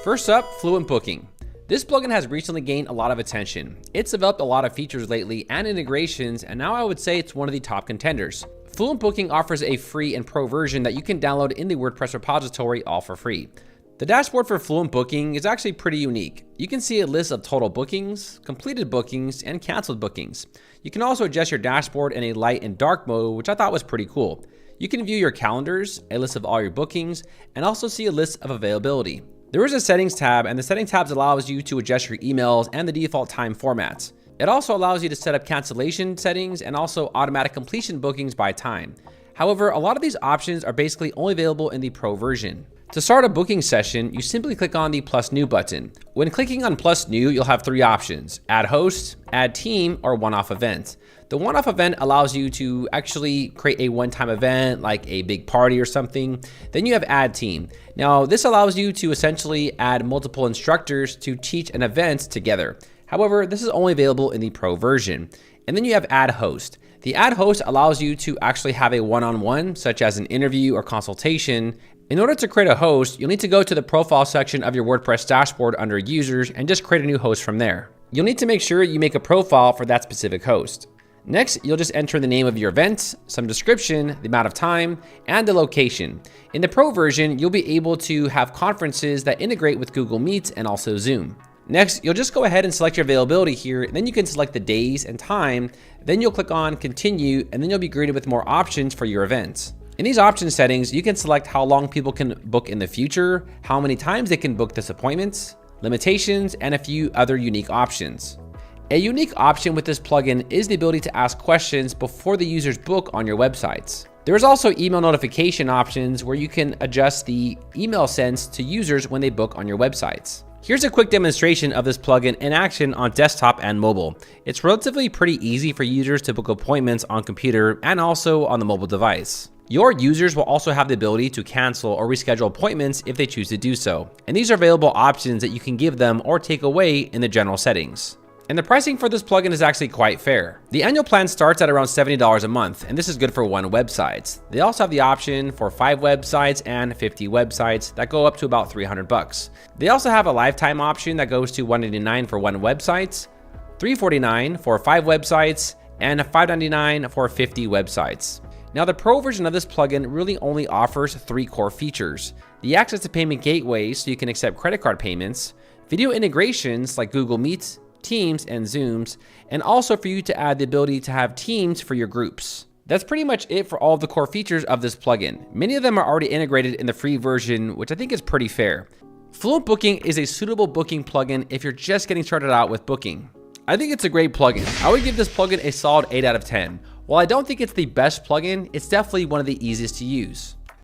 First up, FluentBooking. This plugin has recently gained a lot of attention. It's developed a lot of features lately and integrations, and now I would say it's one of the top contenders. FluentBooking offers a free and pro version that you can download in the WordPress repository all for free. The dashboard for FluentBooking is actually pretty unique. You can see a list of total bookings, completed bookings, and canceled bookings. You can also adjust your dashboard in a light and dark mode, which I thought was pretty cool. You can view your calendars, a list of all your bookings, and also see a list of availability. There is a settings tab, and the settings tab allows you to adjust your emails and the default time formats. It also allows you to set up cancellation settings and also automatic completion bookings by time. However, a lot of these options are basically only available in the pro version. To start a booking session, you simply click on the plus new button. When clicking on plus new, you'll have three options: add host, add team, or one-off event. The one-off event allows you to actually create a one-time event like a big party or something. Then you have add team. Now this allows you to essentially add multiple instructors to teach an event together. However, this is only available in the pro version. And then you have add host. The add host allows you to actually have a one-on-one, such as an interview or consultation. In order to create a host, you'll need to go to the profile section of your WordPress dashboard under users and just create a new host from there. You'll need to make sure you make a profile for that specific host. Next, you'll just enter the name of your event, some description, the amount of time, and the location. In the pro version, you'll be able to have conferences that integrate with Google Meet and also Zoom. Next, you'll just go ahead and select your availability here. Then you can select the days and time. Then you'll click on continue, and then you'll be greeted with more options for your events. In these option settings, you can select how long people can book in the future, how many times they can book this appointments, limitations, and a few other unique options. A unique option with this plugin is the ability to ask questions before the users book on your websites. There is also email notification options where you can adjust the email sends to users when they book on your websites. Here's a quick demonstration of this plugin in action on desktop and mobile. It's relatively pretty easy for users to book appointments on computer and also on the mobile device. Your users will also have the ability to cancel or reschedule appointments if they choose to do so. And these are available options that you can give them or take away in the general settings. And the pricing for this plugin is actually quite fair. The annual plan starts at around $70 a month, and this is good for one website. They also have the option for 5 websites and 50 websites that go up to about $300. They also have a lifetime option that goes to $199 for one website, $349 for 5 websites, and $599 for 50 websites. Now the pro version of this plugin really only offers 3 core features: the access to payment gateways so you can accept credit card payments, video integrations like Google Meet, Teams, and Zooms, and also for you to add the ability to have teams for your groups. That's pretty much it for all of the core features of this plugin. Many of them are already integrated in the free version, which I think is pretty fair. FluentBooking is a suitable booking plugin if you're just getting started out with booking. I think it's a great plugin. I would give this plugin a solid 8 out of 10. While I don't think it's the best plugin, it's definitely one of the easiest to use.